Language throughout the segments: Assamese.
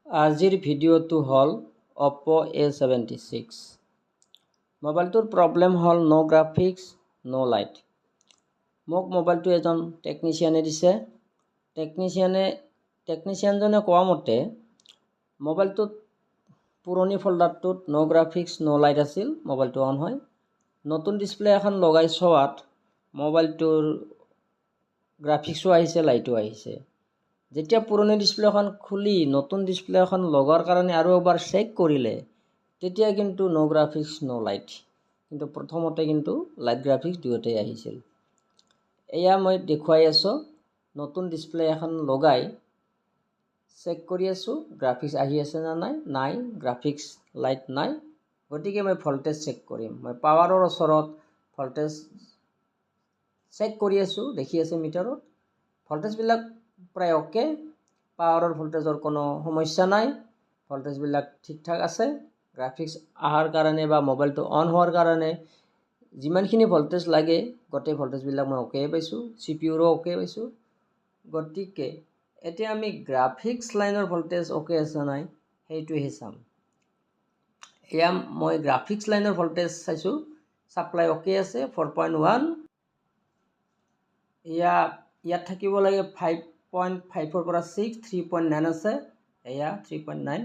আজিৰ ভিডিঅ'টো হ'ল Oppo A76 মোবাইলটোৰ প্ৰব্লেম হ'ল নো গ্ৰাফিক্স নো লাইট। মোক মোবাইলটো এজন টেকনিচিয়ানে দিছে। টেকনিচিয়ানজনে কোৱা মতে মোবাইলটোত পুৰণি ফল্ডাৰটোত নো গ্ৰাফিক্স নো লাইট আছিল, মোবাইলটো অন হয়। নতুন ডিসপ্লে এখন লগাই চোৱাত মোবাইলটোৰ গ্ৰাফিক্সো আহিছে, লাইটো আহিছে। যেতিয়া পুৰণি ডিসপ্লেখন খুলি নতুন ডিসপ্লে এখন লগাৰ কাৰণে আৰু এবাৰ চেক কৰিলে তেতিয়া কিন্তু নো গ্ৰাফিক্স নো লাইট, কিন্তু প্ৰথমতে কিন্তু লাইট গ্ৰাফিক্স দুয়োটাই আহিছিল। এয়া মই দেখুৱাই আছোঁ, নতুন ডিসপ্লে এখন লগাই চেক কৰি আছোঁ গ্ৰাফিক্স আহি আছে না নাই, গ্ৰাফিক্স লাইট নাই। গতিকে মই ভল্টেজ চেক কৰিম। মই পাৱাৰৰ ওচৰত ভল্টেজ চেক কৰি আছোঁ, দেখি আছে মিটাৰত ভল্টেজবিলাক প্ৰায় ওকে। পাৱাৰৰ ভল্টেজৰ কোনো সমস্যা নাই, ভল্টেজবিলাক ঠিক ঠাক আছে। গ্ৰাফিক্স অহাৰ কাৰণে বা মোবাইলটো অন হোৱাৰ কাৰণে যিমানখিনি ভল্টেজ লাগে গোটেই ভল্টেজবিলাক মই ওকে পাইছোঁ, CPU-ৰো ওকে পাইছোঁ। গতিকে এতিয়া আমি গ্ৰাফিক্স লাইনৰ ভল্টেজ ওকে আছে নাই সেইটোহে চাম। এয়া মই গ্ৰাফিক্স লাইনৰ ভল্টেজ চাইছোঁ, ছাপ্লাই ওকে আছে 4.1। ইয়াত থাকিব লাগে 5.5ৰ পৰা 6, 3.9 আছে, এয়া 3.9।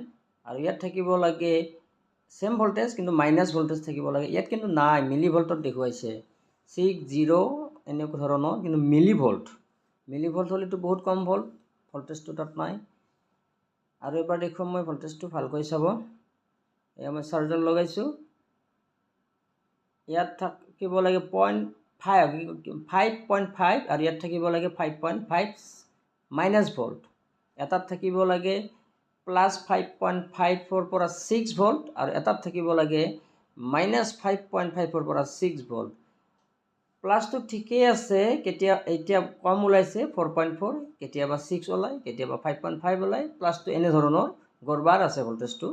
আৰু ইয়াত থাকিব লাগে সেম ভল্টেজ, কিন্তু মাইনাছ ভল্টেজ থাকিব লাগে। ইয়াত কিন্তু নাই, মিলি ভল্টত দেখুৱাইছে 6, 0 এনেকুৱা ধৰণৰ, কিন্তু মিলি ভল্ট হ'লেতো বহুত কম ভল্টেজটো তাত নাই। আৰু এবাৰ দেখুৱাম মই ভল্টেজটো ভালকৈ চাব। এয়া মই চাৰ্জাৰ লগাইছোঁ, ইয়াত থাকিব লাগে 5.5 আৰু ইয়াত থাকিব লাগে 5.5 মাইনাছ ভল্ট। এটাত থাকিব লাগে প্লাছ 5.5ৰ পৰা 6 ভল্ট আৰু এটাত থাকিব লাগে মাইনাছ 5.5ৰ পৰা 6 ভল্ট। প্লাছটো ঠিকেই আছে, এতিয়া কম ওলাইছে 4.4, কেতিয়াবা 6 ওলায়, কেতিয়াবা 5.5 ওলায়। প্লাছটো এনেধৰণৰ গৰবাৰ আছে ভল্টেজটো।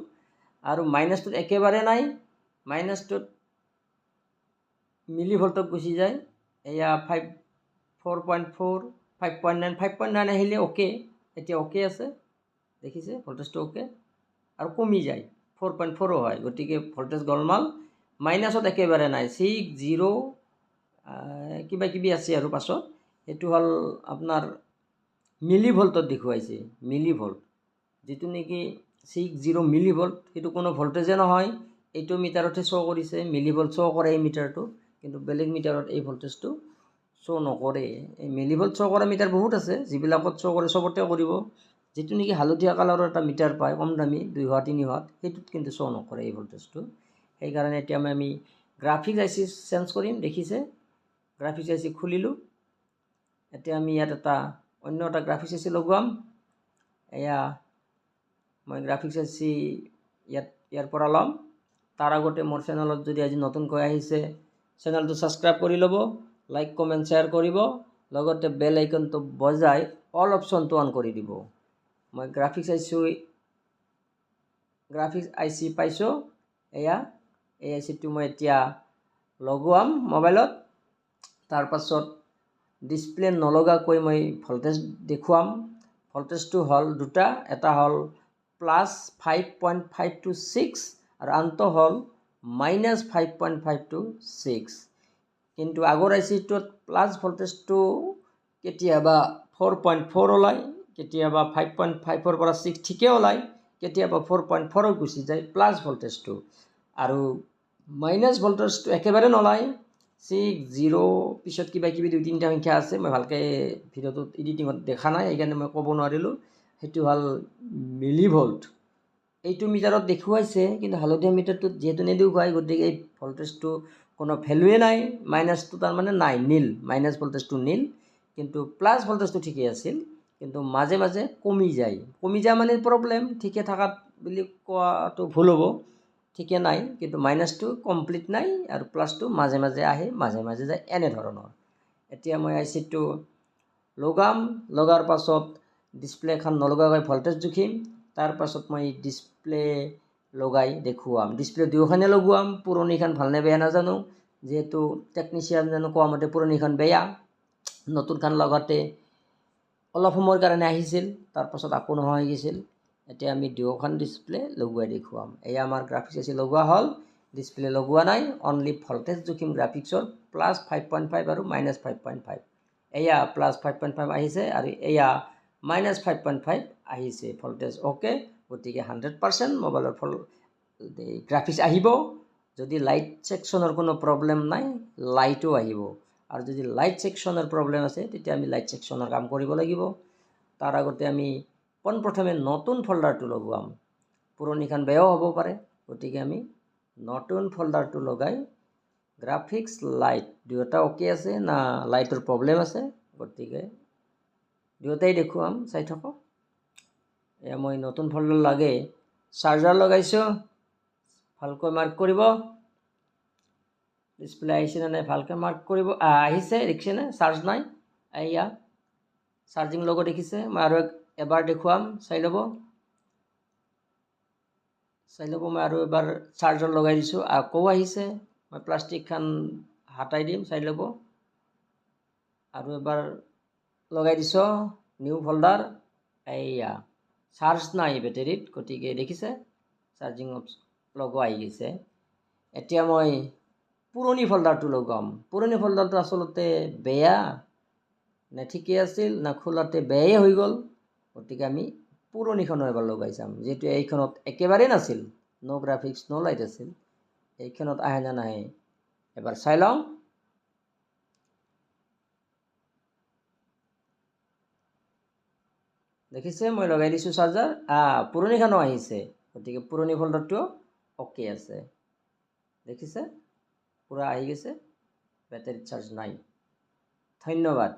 আৰু মাইনাছটোত একেবাৰে নাই, মাইনাছটোত মিলি ভল্টত গুচি যায়। এয়া 4.4, 5.9 আহিলে ওকে, এতিয়া ওকে আছে, দেখিছে ভল্টেজটো ওকে। আৰু কমি যায় 4.4 হয়, গতিকে ভল্টেজ গলমাল। মাইনাছত একেবাৰে নাই, 6, 0 কিবা কিবি আছে আৰু পাছত। সেইটো হ'ল আপোনাৰ মিলি ভল্টত দেখুৱাইছে, মিলি ভল্ট, যিটো নেকি 6, 0 মিলি ভল্ট, সেইটো কোনো ভল্টেজে নহয়। এইটো মিটাৰতহে শ্ব' কৰিছে, মিলি ভল্ট শ্ব' কৰে এই মিটাৰটো, কিন্তু বেলেগ মিটাৰত এই ভল্টেজটো শ্ব' নকৰে। এই মিলি ভল্ট শ্ব' কৰা মিটাৰ বহুত আছে, যিবিলাকত শ্ব' কৰে চবতে কৰিব। যিটো নেকি হালধীয়া কালাৰৰ এটা মিটাৰ পায় কম দামী 200, 300, সেইটোত কিন্তু শ্ব' নকৰে এই ভল্টেজটো। সেইকাৰণে এতিয়া আমি গ্ৰাফিক্স আইচি চেঞ্জ কৰিম। দেখিছে গ্ৰাফিক্স আইচি খুলিলোঁ। এতিয়া আমি ইয়াত অন্য এটা গ্ৰাফিক্স আইচি লগোৱাম। এয়া মই গ্ৰাফিক্স আইচি ইয়াৰ পৰা ল'ম। তাৰ আগতে মোৰ চেনেলত যদি আজি নতুনকৈ আহিছে চেনেলটো ছাবস্ক্ৰাইব কৰি ল'ব, লাইক কমেণ্ট শ্বেয়াৰ কৰিব, লগতে বেল আইকনটো বজাই অল অপশ্যনটো অন কৰি দিব। মই গ্ৰাফিক্স আইচি পাইছোঁ। এই আইচিটো মই এতিয়া লগোৱাম মোবাইলত। তাৰপাছত ডিসপ্লে নলগাকৈ মই ভল্টেজ দেখুৱাম। ভল্টেজটো হ'ল দুটা, এটা হ'ল প্লাছ 5.5 to 6 আৰু আনটো হ'ল মাইনাছ 5.5 to 6। কিন্তু আগৰ আইচিটোত প্লাছ ভল্টেজটো কেতিয়াবা 4.4 ওলায়, কেতিয়াবা 5.5ৰ পৰা 6 ঠিকে ওলায়, কেতিয়াবা 4.4 গুচি যায় প্লাছ ভল্টেজটো। আৰু মাইনাছ ভল্টেজটো একেবাৰে নলয়। 6, 0 পিছত কিবা কিবি 2-3টা সংখ্যা আছে, মই ভালকৈ ভিডিঅ'টোত এডিটিঙত দেখা নাই, সেইকাৰণে মই ক'ব নোৱাৰিলোঁ। সেইটো হ'ল মিলি ভল্ট। এইটো মিটাৰত দেখুৱাইছে, কিন্তু হালধীয়া মিটাৰটোত যিহেতু নেদেখুৱায়, গতিকে এই ভল্টেজটো কোনো ভেলুৱে নাই। মাইনাছটো তাৰমানে নাই, নীল, মাইনাছ ভল্টেজটো নীল। কিন্তু প্লাছ ভল্টেজটো ঠিকেই আছিল, কিন্তু মাজে মাজে কমি যায় মানে প্ৰব্লেম। ঠিকে থকাত বুলি কোৱাটো ভুল হ'ব, ঠিকে নাই, কিন্তু মাইনাছটো কমপ্লিট নাই আৰু প্লাছটো মাজে মাজে আহে, মাজে মাজে যায়, এনেধৰণৰ। এতিয়া মই আইচিটো লগাৰ পাছত ডিসপ্লেখন নলগাকৈ ভল্টেজ জুখিম। তাৰপাছত মই ডিসপ্লে লগাই দেখুৱাম। ডিসপ্লে দুয়োখনে লগোৱাম, পুৰণিখন ভালনে বেয়া নাজানো, যিহেতু টেকনিচিয়ানজনে কোৱা মতে পুৰণিখন বেয়া। নতুনখন লগাতে অলপ সময়ৰ কাৰণে আহিছিল, তাৰপাছত আকৌ নোহোৱা হৈ গৈছিল। এতিয়া আমি দুয়োখন ডিসপ্লে লগোৱাই দেখুৱাম। এয়া আমাৰ গ্ৰাফিক্স এচি লগোৱা হ'ল, ডিসপ্লে লগোৱা নাই, অনলি ভল্টেজ জুখিম গ্ৰাফিক্সৰ +5.5 আৰু -5.5। এয়া +5.5 আহিছে আৰু এয়া -5.5 আহিছে ভল্টেজ ওকে। গতিকে 100% মোবাইলৰ গ্ৰাফিক্স আহিব। যদি লাইট সেকশনৰ কোনো প্ৰব্লেম নাই, লাইটো আহিব। আৰু যদি লাইট সেকশনৰ প্ৰব্লেম আছে, তেতিয়া আমি লাইট সেকশনৰ কাম কৰিব লাগিব। তাৰ আগতে আমি পোনপ্ৰথমে নতুন ফল্ডাৰটো লগোৱাম। পুৰণিখন বেয়াও হ'ব পাৰে, গতিকে আমি নতুন ফল্ডাৰটো লগাই গ্ৰাফিক্স লাইট দুয়োটা ওকে আছে না লাইটৰ প্ৰব্লেম আছে, গতিকে দুয়োটাই দেখুৱাম, চাই থাকক। এয়া মই নতুন ফল্ডাৰ লাগে চাৰ্জাৰ লগাইছোঁ, ভালকৈ মাৰ্ক কৰিব। ডিসপ্লে আহিছে না নাই ভালকৈ মাৰ্ক কৰিব। আহিছে, দেখিছে না চাৰ্জ নাই। এয়া চাৰ্জিং লগো দেখিছে। মই আৰু এবাৰ দেখুৱাম, চাই ল'ব। মই আৰু এবাৰ চাৰ্জাৰ লগাই দিছোঁ, আকৌ আহিছে। মই প্লাষ্টিকখন হাতাই দিম, চাই ল'ব। আৰু এবাৰ লগাই দিছোঁ নিউ ফল্ডাৰ। এয়া চাৰ্জ নাই বেটাৰীত, গতিকে দেখিছে চাৰ্জিং লগো আহি গৈছে। এতিয়া মই পুৰণি ফল্ডাৰটো লগাম। পুৰণি ফল্ডাৰটো আচলতে বেয়া নে ঠিকেই আছিল না খোলাতে বেয়াই হৈ গ'ল, গতিকে আমি পুৰণিখনো এবাৰ লগাই চাম। যিহেতু এইখনত একেবাৰেই নাছিল, নো গ্ৰাফিক্স নো লাইট আছিল, এইখনত আহে না নাহে এবাৰ চাই লওঁ। দেখিছে মই লগাই দিছোঁ চাৰ্জাৰ। পুৰণিখনো আহিছে, গতিকে পুৰণি ফল্ডাৰটো ওকে আছে। দেখিছে পুৰা আহি গৈছে, বেটাৰীত চাৰ্জ নাই। ধন্যবাদ।